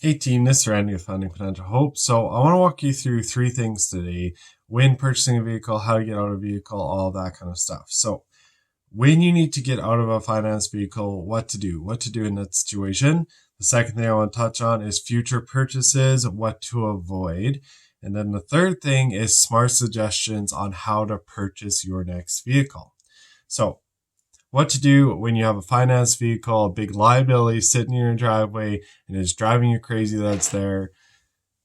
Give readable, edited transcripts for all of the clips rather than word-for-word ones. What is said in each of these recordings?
Hey team, this is Randy with Funding Potential Hope. So I want to walk you through three things today: when purchasing a vehicle, how to get out of a vehicle, all that kind of stuff. So when you need to get out of a finance vehicle, what to do in that situation. The second thing I want to touch on is future purchases, what to avoid. And then the third thing is smart suggestions on how to purchase your next vehicle. So what to do when you have a finance vehicle, a big liability sitting in your driveway and it's driving you crazy that's there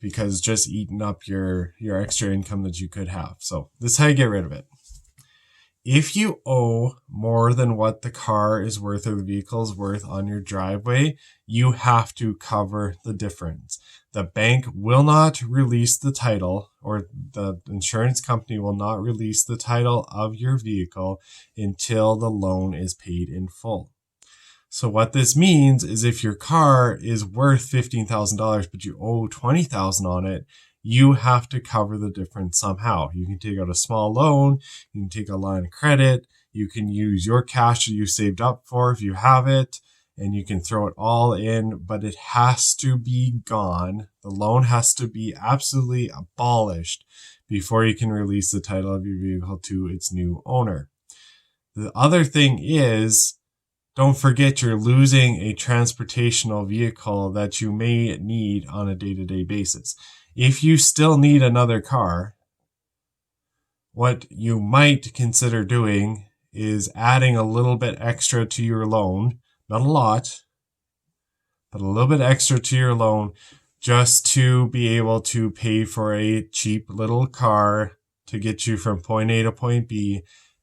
because it's just eating up your extra income that you could have. So this is how you get rid of it. If you owe more than what the car is worth or the vehicle is worth on your driveway, you have to cover the difference. The bank will not release the title, or the insurance company will not release the title of your vehicle until the loan is paid in full. So what this means is if your car is worth $15,000 but you owe $20,000 on it, you have to cover the difference somehow. You can take out a small loan, you can take a line of credit, you can use your cash that you saved up for if you have it, and you can throw it all in, but it has to be gone. The loan has to be absolutely abolished before you can release the title of your vehicle to its new owner. The other thing is, don't forget you're losing a transportational vehicle that you may need on a day-to-day basis. If you still need another car, what you might consider doing is adding a little bit extra to your loan, not a lot, but a little bit extra to your loan just to be able to pay for a cheap little car to get you from point A to point B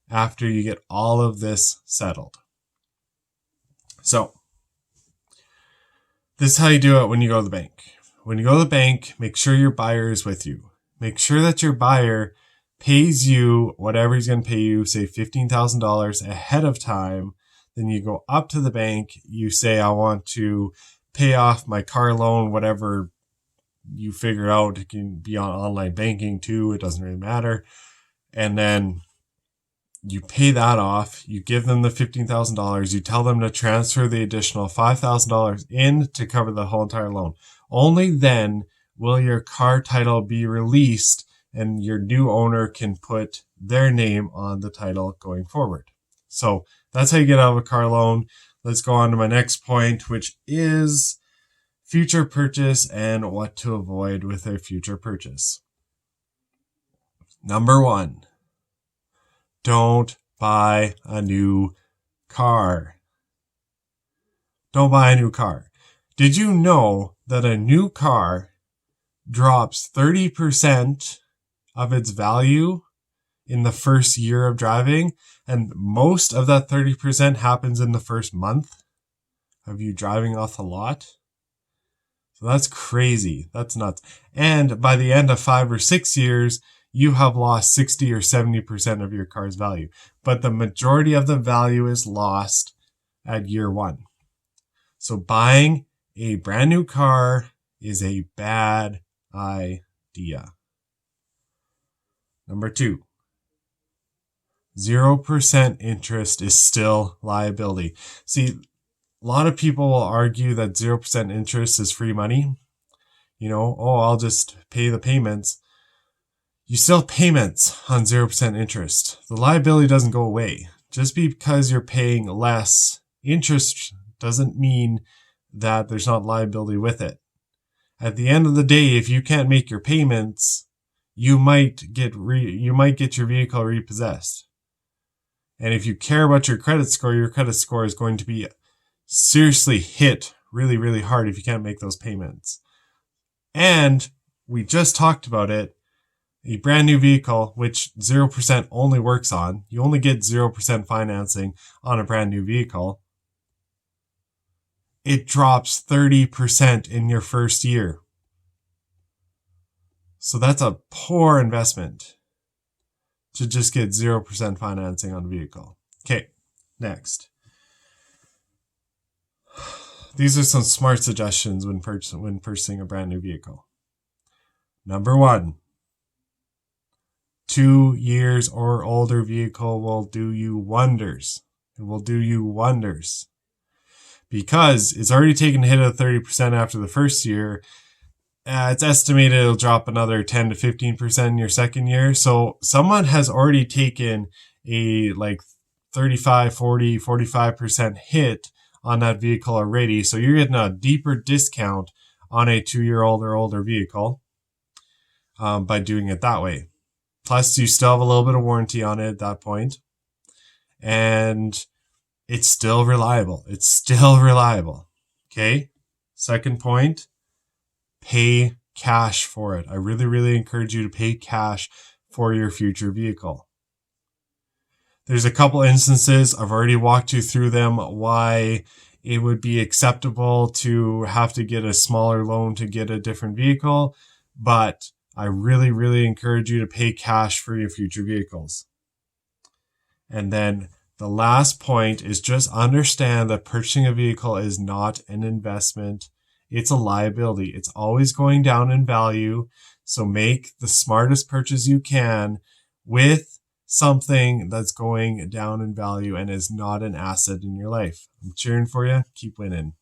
after you get all of this settled. So this is how you do it when you go to the bank. When you go to the bank, make sure your buyer is with you. Make sure that your buyer pays you whatever he's going to pay you, say $15,000 ahead of time. Then you go up to the bank, you say, I want to pay off my car loan, whatever you figure out. It can be on online banking too, it doesn't really matter. And then you pay that off, you give them the $15,000, you tell them to transfer the additional $5,000 in to cover the whole entire loan. Only then will your car title be released and your new owner can put their name on the title going forward. So that's how you get out of a car loan. Let's go on to my next point, which is future purchase and what to avoid with a future purchase. Number one, don't buy a new car. Don't buy a new car. Did you know that a new car drops 30% of its value in the first year of driving? And most of that 30% happens in the first month of you driving off the lot. So that's crazy. That's nuts. And by the end of 5 or 6 years, you have lost 60 or 70% of your car's value. But the majority of the value is lost at year one. So buying a brand new car is a bad idea. Number two, 0% interest is still liability. See, a lot of people will argue that 0% interest is free money. I'll just pay the payments. You still have payments on 0% interest. The liability doesn't go away. Just because you're paying less interest doesn't mean that there's not liability with it. At the end of the day, if you can't make your payments, you might get your vehicle repossessed. And if you care about your credit score is going to be seriously hit really, really hard if you can't make those payments. And we just talked about it. A brand new vehicle, which 0% only works on, you only get 0% financing on a brand new vehicle. It drops 30% in your first year. So that's a poor investment to just get 0% financing on a vehicle. Okay, next. These are some smart suggestions when purchasing a brand new vehicle. Number one, 2 years or older vehicle will do you wonders. It will do you wonders. because it's already taken a hit of 30% after the first year. It's estimated it'll drop another 10 to 15% in your second year. So someone has already taken a like 35, 40, 45% hit on that vehicle already. So you're getting a deeper discount on a 2-year-old or older vehicle by doing it that way. Plus, you still have a little bit of warranty on it at that point. And it's still reliable. It's still reliable. Okay? Second point, pay cash for it. I really, really encourage you to pay cash for your future vehicle. There's a couple instances, I've already walked you through them, why it would be acceptable to have to get a smaller loan to get a different vehicle, but I really, really encourage you to pay cash for your future vehicles. And then the last point is just understand that purchasing a vehicle is not an investment. It's a liability. It's always going down in value. So make the smartest purchase you can with something that's going down in value and is not an asset in your life. I'm cheering for you. Keep winning.